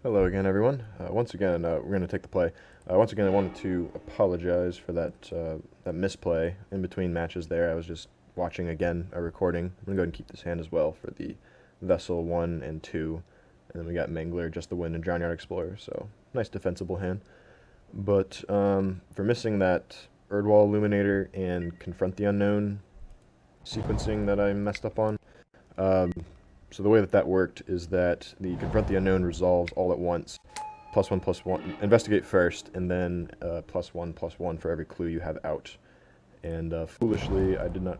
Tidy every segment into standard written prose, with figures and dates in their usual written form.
Hello again, everyone. Once again, we're going to take the play. Once again, I wanted to apologize for that misplay in between matches there. I was just watching again a recording. I'm going to go ahead and keep this hand as well for the Vessel 1 and 2. And then we got Mangler, Just the Wind, and Drownyard Explorer. So, nice defensible hand. But for missing that Erdwall Illuminator and Confront the Unknown sequencing that I messed up on, so the way that worked is that the Confront the Unknown resolves all at once, +1/+1, investigate first, and then +1/+1 for every clue you have out. And foolishly, I did not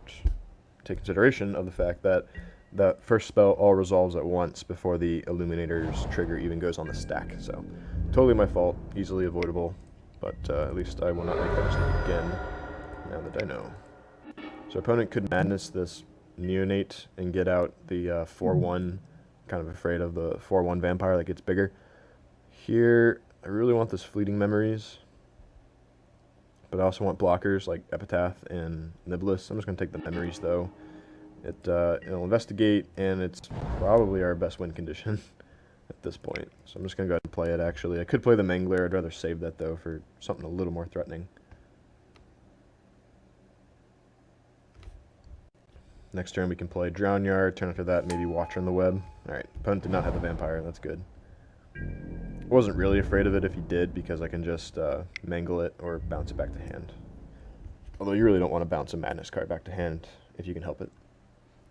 take consideration of the fact that that first spell all resolves at once before the Illuminator's trigger even goes on the stack. So, totally my fault, easily avoidable, but at least I will not make that mistake again, now that I know. So opponent could Madness this Neonate and get out the 4/1, kind of afraid of the 4/1 vampire that gets bigger. Here, I really want this Fleeting Memories, but I also want blockers like Epitaph and Niblis. I'm just going to take the Memories, though. It'll investigate, and it's probably our best win condition at this point. So I'm just going to go ahead and play it, actually. I could play the Mangler. I'd rather save that, though, for something a little more threatening. Next turn we can play Drownyard, turn after that maybe Watcher in the Web. Alright, opponent did not have the Vampire, that's good. Wasn't really afraid of it if he did, because I can just mangle it or bounce it back to hand. Although you really don't want to bounce a Madness card back to hand, if you can help it,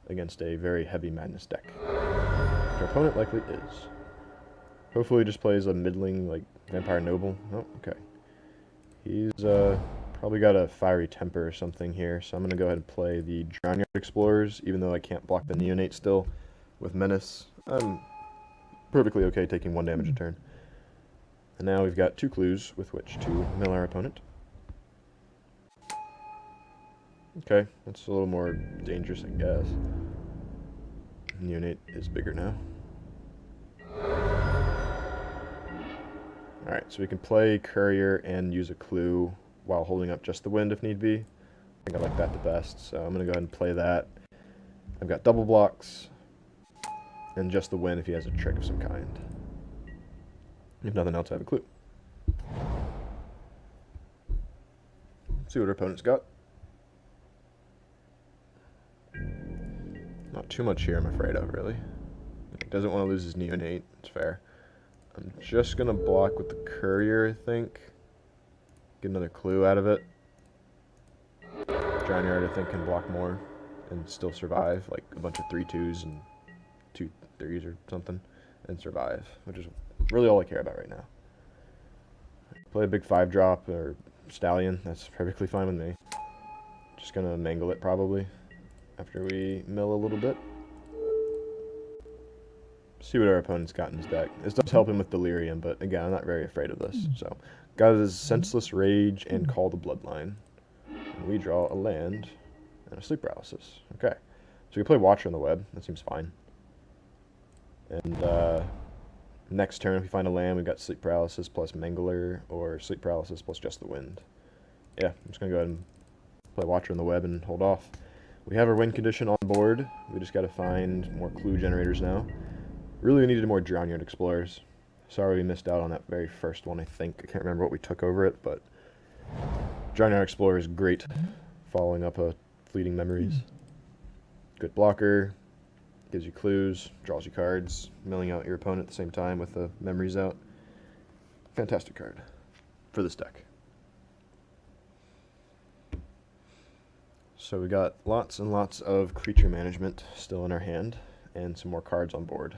against a very heavy Madness deck. Which our opponent likely is. Hopefully he just plays a middling, like, Vampire Noble. Oh, okay. He's probably got a Fiery Temper or something here, so I'm going to go ahead and play the Drownyard Explorers, even though I can't block the Neonate still with Menace. I'm perfectly okay taking 1 damage a turn. And now we've got 2 clues with which to mill our opponent. Okay, that's a little more dangerous, I guess. Neonate is bigger now. Alright, so we can play Courier and use a clue while holding up Just the Wind if need be. I think I like that the best, so I'm going to go ahead and play that. I've got double blocks, and Just the Wind if he has a trick of some kind. If nothing else, I have a clue. Let's see what our opponent's got. Not too much here, I'm afraid of, really. He doesn't want to lose his Neonate, it's fair. I'm just going to block with the Courier, I think. Get another clue out of it. Drownyard, I think, can block more and still survive, like a bunch of 3/2s and 2 3s or something, and survive, which is really all I care about right now. Play a big 5-drop or Stallion, that's perfectly fine with me. Just gonna mangle it probably after we mill a little bit. See what our opponent's got in his deck. This does help him with Delirium, but again, I'm not very afraid of this. So, got his Senseless Rage and Call the Bloodline. And we draw a land and a Sleep Paralysis. Okay. So we play Watcher in the Web. That seems fine. And next turn, if we find a land, we've got Sleep Paralysis plus Mangler, or Sleep Paralysis plus Just the Wind. Yeah, I'm just going to go ahead and play Watcher in the Web and hold off. We have our win condition on board. We just got to find more clue generators now. Really needed more Drownyard Explorers. Sorry we missed out on that very first one, I think. I can't remember what we took over it, but Drownyard Explorer is great. Following up a Fleeting Memories. Good blocker. Gives you clues. Draws you cards. Milling out your opponent at the same time with the Memories out. Fantastic card for this deck. So we got lots and lots of creature management still in our hand, and some more cards on board.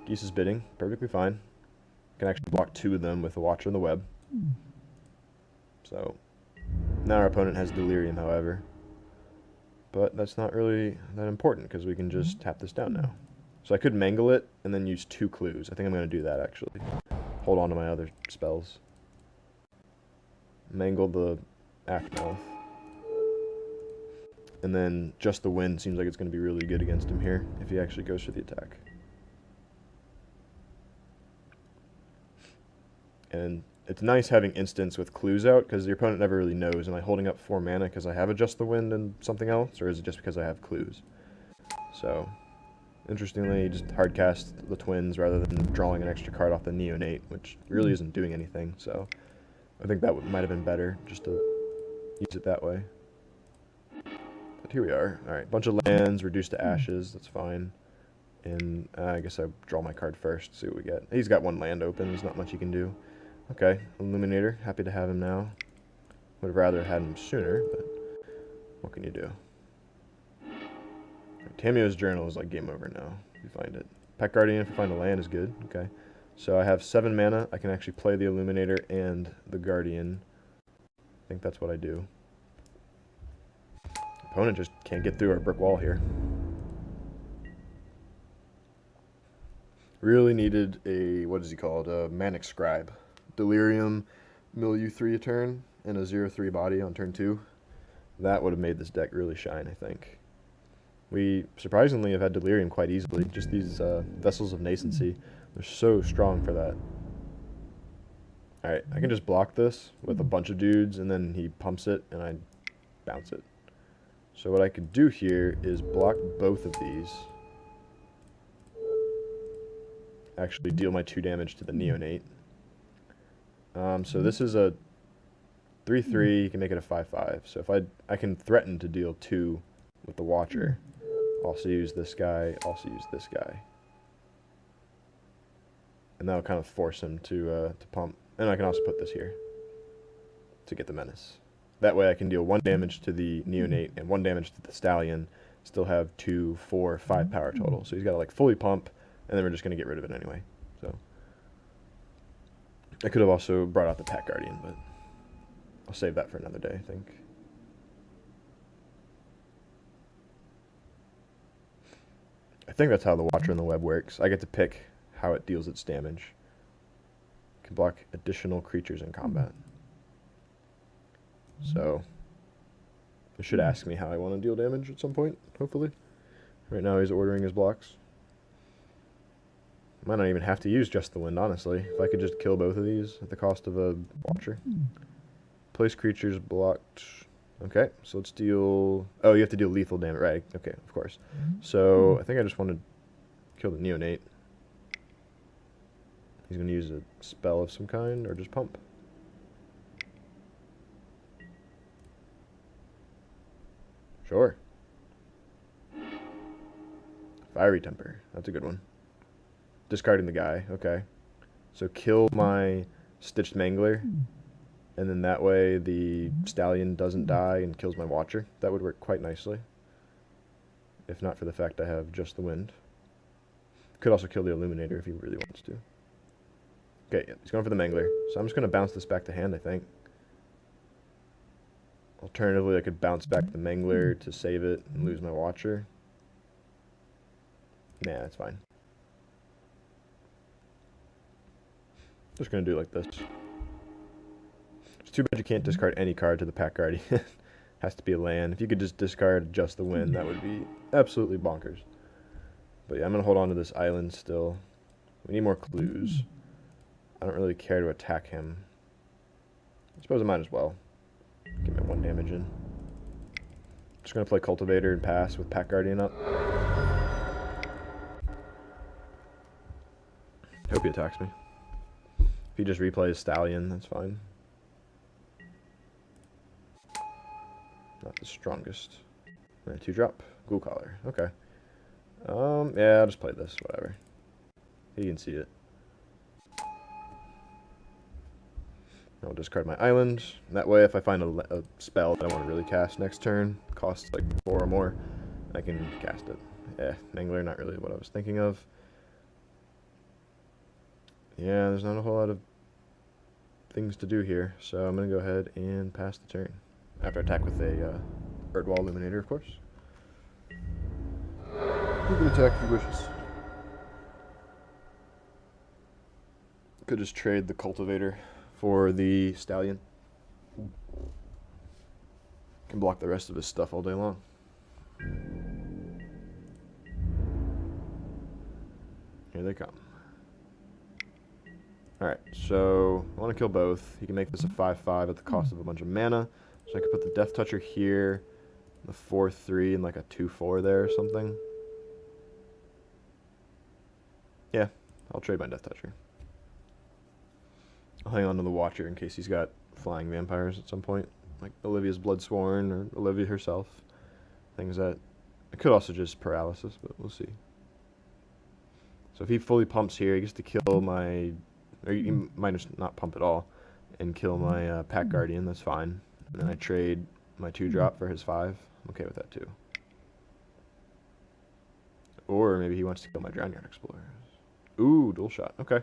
Geese's Bidding, perfectly fine. Can actually block 2 of them with a Watcher in the Web. So, now our opponent has Delirium, however. But that's not really that important, because we can just tap this down now. So I could mangle it, and then use 2 clues. I think I'm going to do that, actually. Hold on to my other spells. Mangle the Akhmouth. And then Just the Wind seems like it's going to be really good against him here, if he actually goes for the attack. And it's nice having instants with clues out, because your opponent never really knows, am I holding up 4 mana because I have a Just the Wind and something else, or is it just because I have clues? So, Interestingly, he just hardcast the twins rather than drawing an extra card off the neonate, which really isn't doing anything, so I think that might have been better, just to use it that way. But here we are. Alright, bunch of lands, reduced to ashes, that's fine. And I guess I draw my card first, see what we get. He's got one land open, there's not much he can do. Okay, Illuminator, happy to have him now. Would have rather had him sooner, but what can you do? Tamio's Journal is like game over now, if you find it. Pack Guardian, if you find a land, is good. Okay. So I have 7 mana. I can actually play the Illuminator and the Guardian. I think that's what I do. Opponent just can't get through our brick wall here. Really needed a, what is he called? A Manic Scribe. Delirium, mill you 3 a turn, and a 0/3 body on turn 2. That would have made this deck really shine, I think. We surprisingly have had Delirium quite easily. Just these Vessels of Nascency. They're so strong for that. Alright, I can just block this with a bunch of dudes, and then he pumps it, and I bounce it. So what I could do here is block both of these. Actually deal my 2 damage to the neonate. So this is a 3/3, you can make it a 5/5. So if I can threaten to deal 2 with the Watcher. Also use this guy, also use this guy. And that'll kind of force him to pump. And I can also put this here to get the Menace. That way I can deal 1 damage to the neonate and 1 damage to the Stallion. Still have 2, 4, 5 power total. So he's got to like fully pump, and then we're just going to get rid of it anyway. So I could have also brought out the Pack Guardian, but I'll save that for another day, I think. I think that's how the Watcher in the Web works. I get to pick how it deals its damage. It can block additional creatures in combat. So it should ask me how I want to deal damage at some point, hopefully. Right now he's ordering his blocks. Might not even have to use just the wind, honestly. If I could just kill both of these at the cost of a Watcher. Place creatures blocked. Okay, so let's deal... Oh, you have to deal lethal damage, right? Okay, of course. So I think I just want to kill the neonate. He's going to use a spell of some kind, or just pump. Sure. Fiery Temper. That's a good one. Discarding the guy. Okay. So kill my Stitched Mangler. And then that way the Stallion doesn't die and kills my Watcher. That would work quite nicely. If not for the fact I have just the wind. Could also kill the Illuminator if he really wants to. Okay, yeah, he's going for the Mangler. So I'm just going to bounce this back to hand, I think. Alternatively, I could bounce back the Mangler to save it and lose my Watcher. Nah, that's fine. Just going to do it like this. It's too bad you can't discard any card to the Pack Guardian. Has to be a land. If you could just discard just the wind, that would be absolutely bonkers. But yeah, I'm going to hold on to this island still. We need more clues. I don't really care to attack him. I suppose I might as well. Get my 1 damage in. Just going to play Cultivator and pass with Pack Guardian up. Hope he attacks me. If he just replays Stallion, that's fine. Not the strongest. 2-drop. Ghoul Collar. Okay. Yeah, I'll just play this. Whatever. He can see it. I'll discard my island. That way, if I find a spell that I want to really cast next turn, costs like 4 or more, I can cast it. Yeah, Mangler, not really what I was thinking of. Yeah, there's not a whole lot of things to do here, so I'm going to go ahead and pass the turn. After attack with a Erdwall Illuminator, of course. You can attack if he wishes. Could just trade the Cultivator for the Stallion. Can block the rest of his stuff all day long. Here they come. Alright, so I want to kill both. He can make this a 5/5 at the cost of a bunch of mana. So I could put the Death Toucher here, the 4/3, and like a 2/4 there or something. Yeah, I'll trade my Death Toucher. I'll hang on to the Watcher in case he's got flying vampires at some point, like Olivia's Bloodsworn or Olivia herself. Things that it could also just paralysis, but we'll see. So if he fully pumps here, he gets to kill my, or he might just not pump at all, and kill my Pack Guardian. That's fine. And then I trade my 2-drop for his 5. I'm okay with that too. Or maybe he wants to kill my Drownyard Explorers. Ooh, dual shot. Okay,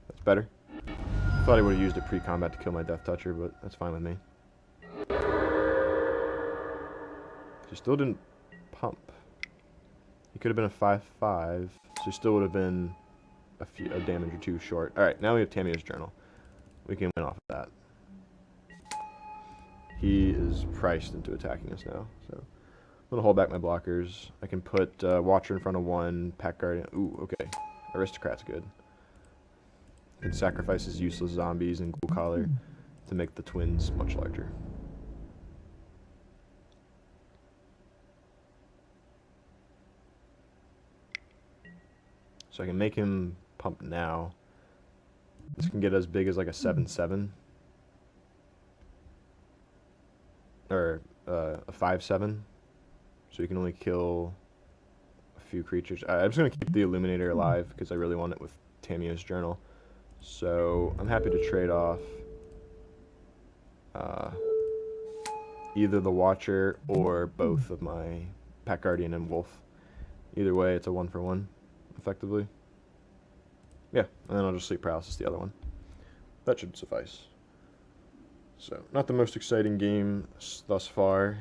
that's better. I thought he would have used it pre-combat to kill my Death Toucher, but that's fine with me. He still didn't pump. He could have been a 5/5, so he still would have been a damage or 2 short. Alright, now we have Tamiyo's Journal. We can win off of that. He is priced into attacking us now, so I'm going to hold back my blockers. I can put Watcher in front of 1, Pack Guardian. Ooh, okay. Aristocrat's good. Can sacrifice his useless zombies and Ghoul Collar to make the twins much larger. So I can make him pump now. This can get as big as like a 7/7. Or a 5/7. So you can only kill a few creatures. I'm just going to keep the Illuminator alive because I really want it with Tamiyo's Journal. So I'm happy to trade off either the Watcher or both of my Pack Guardian and Wolf. Either way, it's a 1-for-1, effectively. Yeah, and then I'll just Sleep Paralysis the other one. That should suffice. So, not the most exciting game thus far.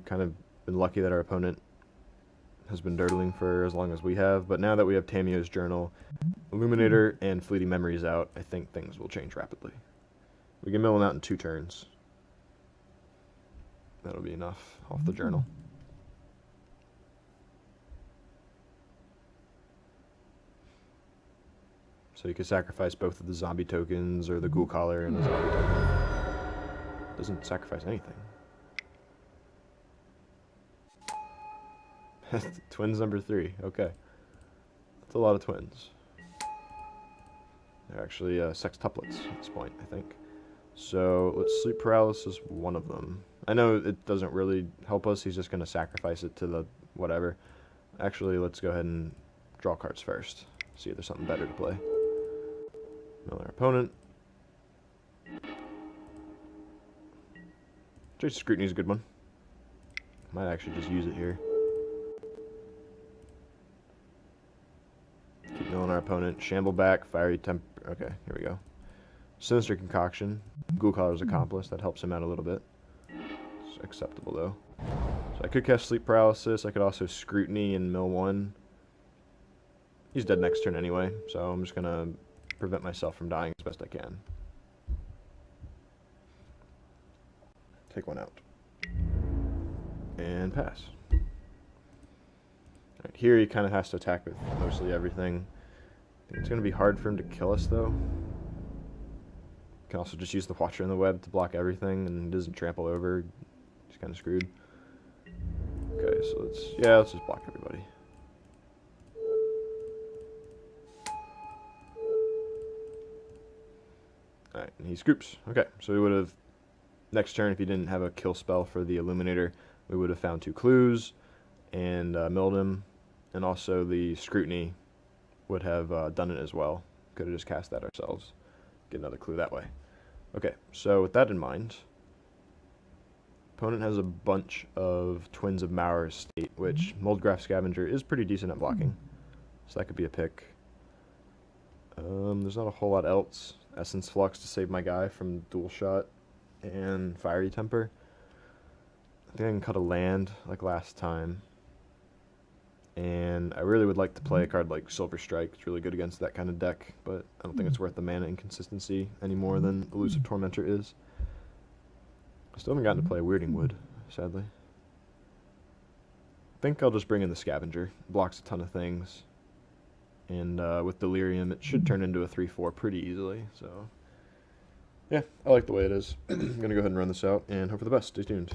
Kind of been lucky that our opponent has been dirtling for as long as we have, but now that we have Tamiyo's Journal, Illuminator, and Fleeting Memories out, I think things will change rapidly. We can mill him out in 2 turns. That'll be enough off the Journal. So you can sacrifice both of the zombie tokens, or the Ghoul Collar and the zombie token. Doesn't sacrifice anything. Twins number 3, okay. That's a lot of twins. They're actually sextuplets at this point, I think. So let's Sleep Paralysis one of them. I know it doesn't really help us, he's just going to sacrifice it to the whatever. Actually, let's go ahead and draw cards first. See if there's something better to play. Mill our opponent. Trace Scrutiny is a good one. Might actually just use it here. Keep milling our opponent. Shamble back, Fiery Temper. Okay, here we go. Sinister Concoction. Ghoul Collar's Accomplice. That helps him out a little bit. It's acceptable though. So I could cast Sleep Paralysis. I could also Scrutiny and mill 1. He's dead next turn anyway, so I'm just going to prevent myself from dying as best I can. Take 1 out. And pass. Alright, here he kind of has to attack with mostly everything. I think it's going to be hard for him to kill us, though. Can also just use the Watcher in the Web to block everything, and he doesn't trample over. He's kind of screwed. Okay, so let's just block everybody. Alright, and he scoops. Okay, so we would have, next turn, if he didn't have a kill spell for the Illuminator, we would have found 2 clues and milled him, and also the Scrutiny would have done it as well. Could have just cast that ourselves. Get another clue that way. Okay, so with that in mind, opponent has a bunch of Twins of Mauer Estate, which Moldgraph Scavenger is pretty decent at blocking, so that could be a pick. There's not a whole lot else. Essence Flux to save my guy from Dual Shot and Fiery Temper. I think I can cut a land like last time. And I really would like to play a card like Silver Strike. It's really good against that kind of deck, but I don't think it's worth the mana inconsistency any more than Elusive Tormentor is. I still haven't gotten to play Weirding Wood, sadly. I think I'll just bring in the Scavenger. Blocks a ton of things. And with Delirium, it should turn into a 3/4 pretty easily. So, yeah, I like the way it is. I'm going to go ahead and run this out and hope for the best. Stay tuned.